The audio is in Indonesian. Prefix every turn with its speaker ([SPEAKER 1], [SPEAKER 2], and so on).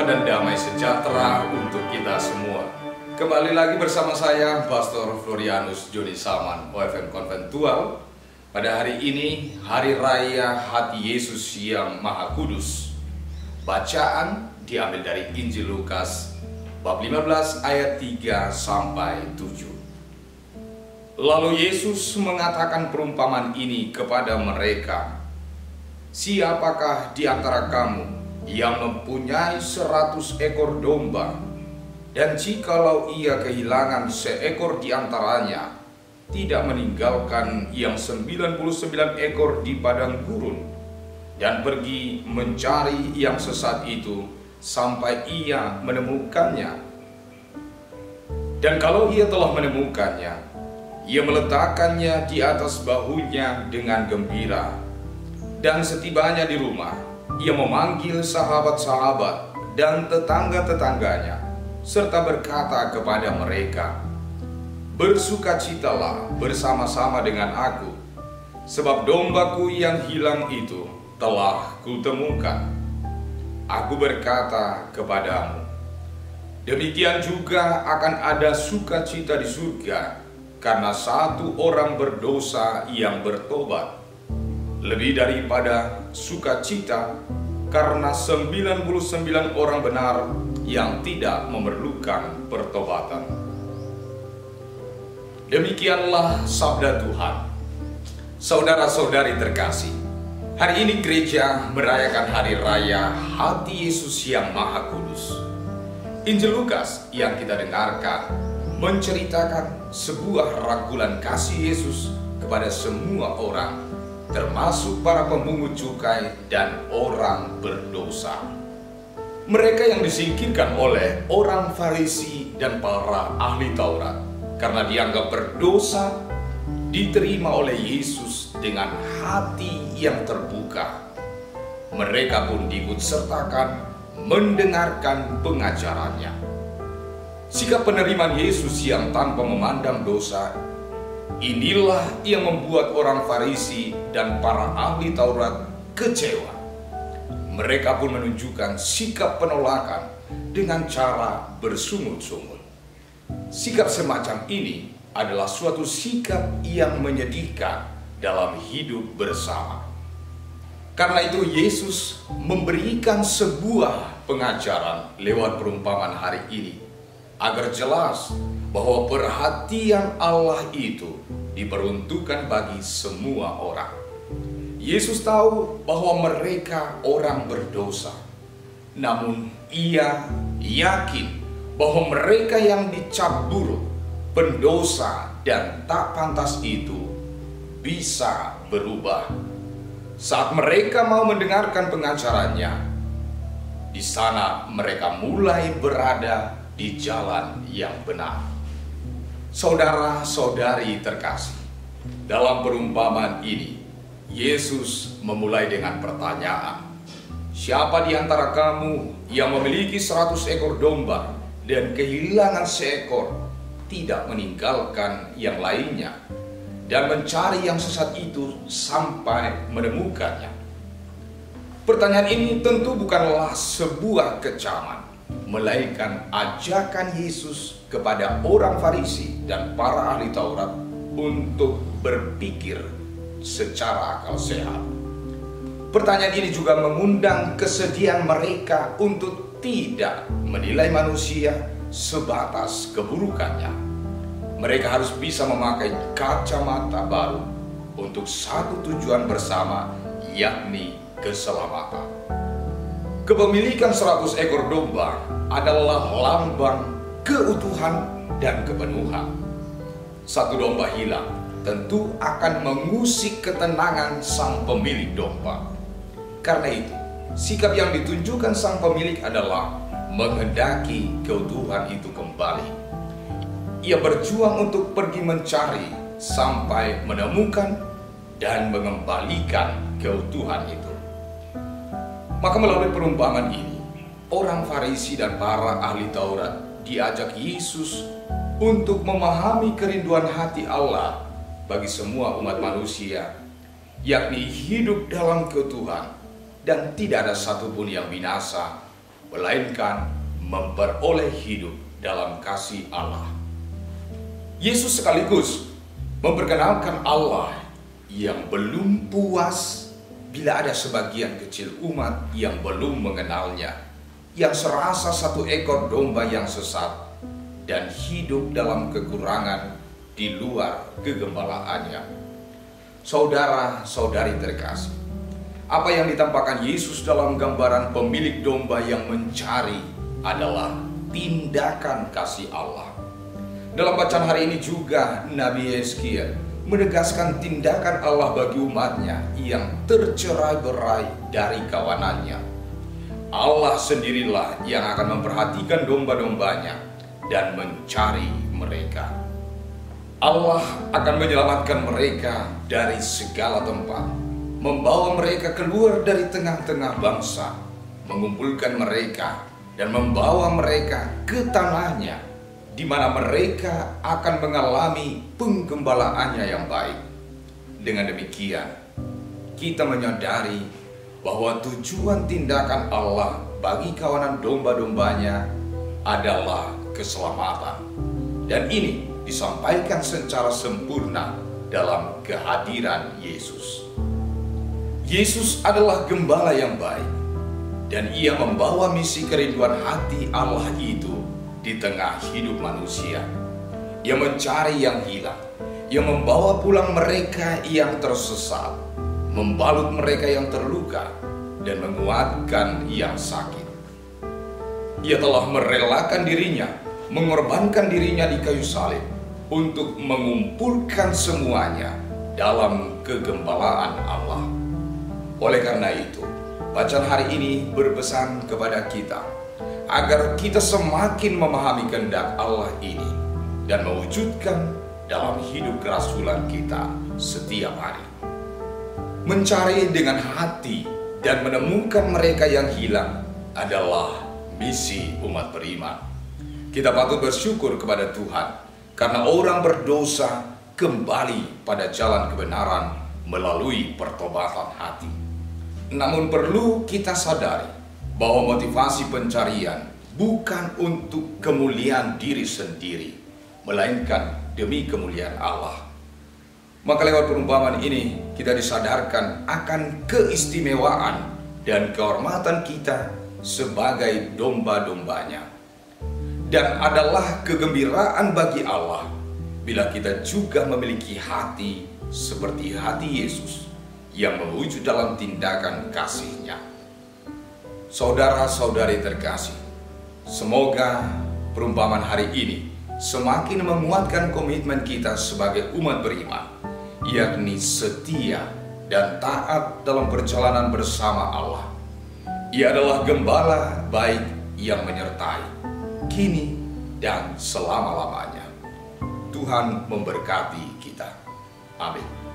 [SPEAKER 1] dan damai sejahtera untuk kita semua. Kembali lagi bersama saya, Pastor Florianus Joni Saman, OFM Konventual. Pada hari ini, Hari Raya Hati Yesus yang Maha Kudus. Bacaan diambil dari Injil Lukas, bab 15 ayat 3 sampai 7. Lalu Yesus mengatakan perumpamaan ini kepada mereka. Siapakah di antara kamu yang mempunyai 100 ekor domba, dan jikalau ia kehilangan seekor di antaranya, tidak meninggalkan yang 99 ekor di padang gurun, dan pergi mencari yang sesat itu sampai ia menemukannya? Dan kalau ia telah menemukannya, ia meletakkannya di atas bahunya dengan gembira. Dan setibanya di rumah, ia memanggil sahabat-sahabat dan tetangga-tetangganya, serta berkata kepada mereka, "Bersukacitalah bersama-sama dengan aku, sebab dombaku yang hilang itu telah kutemukan." Aku berkata kepadamu, demikian juga akan ada sukacita di surga karena satu orang berdosa yang bertobat, lebih daripada sukacita karena 99 orang benar yang tidak memerlukan pertobatan. Demikianlah sabda Tuhan. Saudara-saudari terkasih, hari ini gereja merayakan Hari Raya Hati Yesus yang Maha Kudus. Injil Lukas yang kita dengarkan menceritakan sebuah rangkulan kasih Yesus kepada semua orang, termasuk para pemungut cukai dan orang berdosa. Mereka yang disingkirkan oleh orang Farisi dan para ahli Taurat karena dianggap berdosa, diterima oleh Yesus dengan hati yang terbuka. Mereka pun diikutsertakan mendengarkan pengajarannya. Sikap penerimaan Yesus yang tanpa memandang dosa, inilah yang membuat orang Farisi dan para ahli Taurat kecewa. Mereka pun menunjukkan sikap penolakan dengan cara bersungut-sungut. Sikap semacam ini adalah suatu sikap yang menyedihkan dalam hidup bersama. Karena itu Yesus memberikan sebuah pengajaran lewat perumpamaan hari ini, agar jelas bahwa perhatian Allah itu diperuntukkan bagi semua orang. Yesus tahu bahwa mereka orang berdosa, namun Ia yakin bahwa mereka yang dicap buruk, pendosa, dan tak pantas itu bisa berubah. Saat mereka mau mendengarkan pengajarannya, di sana mereka mulai berada di jalan yang benar. Saudara-saudari terkasih, dalam perumpamaan ini, Yesus memulai dengan pertanyaan, "Siapa di antara kamu yang memiliki 100 ekor domba dan kehilangan seekor, tidak meninggalkan yang lainnya, dan mencari yang sesat itu sampai menemukannya?" Pertanyaan ini tentu bukanlah sebuah kecaman, melainkan ajakan Yesus kepada orang Farisi dan para ahli Taurat untuk berpikir secara akal sehat. Pertanyaan ini juga mengundang kesediaan mereka untuk tidak menilai manusia sebatas keburukannya. Mereka harus bisa memakai kacamata baru untuk satu tujuan bersama, yakni keselamatan. Kepemilikan 100 ekor domba adalah lambang keutuhan dan kepenuhan. Satu domba hilang tentu akan mengusik ketenangan sang pemilik domba. Karena itu, sikap yang ditunjukkan sang pemilik adalah menghendaki keutuhan itu kembali. Ia berjuang untuk pergi mencari sampai menemukan dan mengembalikan keutuhan itu. Maka melalui perumpamaan ini, orang Farisi dan para ahli Taurat diajak Yesus untuk memahami kerinduan hati Allah bagi semua umat manusia, yakni hidup dalam keutuhan dan tidak ada satupun yang binasa, melainkan memperoleh hidup dalam kasih Allah. Yesus sekaligus memperkenalkan Allah yang belum puas bila ada sebagian kecil umat yang belum mengenalnya, yang serasa satu ekor domba yang sesat dan hidup dalam kekurangan di luar kegembalaannya. Saudara-saudari terkasih, apa yang ditampakkan Yesus dalam gambaran pemilik domba yang mencari adalah tindakan kasih Allah. Dalam bacaan hari ini juga Nabi Yeskiel menegaskan tindakan Allah bagi umatnya yang tercerai-berai dari kawanannya. Allah sendirilah yang akan memperhatikan domba-dombanya dan mencari mereka. Allah akan menyelamatkan mereka dari segala tempat, membawa mereka keluar dari tengah-tengah bangsa, mengumpulkan mereka dan membawa mereka ke tanahnya, di mana mereka akan mengalami penggembalaannya yang baik. Dengan demikian, kita menyadari bahwa tujuan tindakan Allah bagi kawanan domba-dombanya adalah keselamatan. Dan ini disampaikan secara sempurna dalam kehadiran Yesus. Yesus adalah gembala yang baik, dan ia membawa misi kerinduan hati Allah itu di tengah hidup manusia. Ia mencari yang hilang, ia membawa pulang mereka yang tersesat, membalut mereka yang terluka, dan menguatkan yang sakit. Ia telah merelakan dirinya, mengorbankan dirinya di kayu salib untuk mengumpulkan semuanya dalam kegembalaan Allah. Oleh karena itu, bacaan hari ini berpesan kepada kita agar kita semakin memahami kehendak Allah ini dan mewujudkan dalam hidup kerasulan kita setiap hari. Mencari dengan hati dan menemukan mereka yang hilang adalah misi umat beriman. Kita patut bersyukur kepada Tuhan karena orang berdosa kembali pada jalan kebenaran melalui pertobatan hati. Namun perlu kita sadari bahwa motivasi pencarian bukan untuk kemuliaan diri sendiri, melainkan demi kemuliaan Allah. Maka lewat perumpamaan ini kita disadarkan akan keistimewaan dan kehormatan kita sebagai domba-dombanya. Dan adalah kegembiraan bagi Allah bila kita juga memiliki hati seperti hati Yesus yang mewujud dalam tindakan kasih-Nya. Saudara-saudari terkasih, semoga perumpamaan hari ini semakin menguatkan komitmen kita sebagai umat beriman, yakni setia dan taat dalam perjalanan bersama Allah. Ia adalah gembala baik yang menyertai kini dan selama-lamanya. Tuhan memberkati kita. Amin.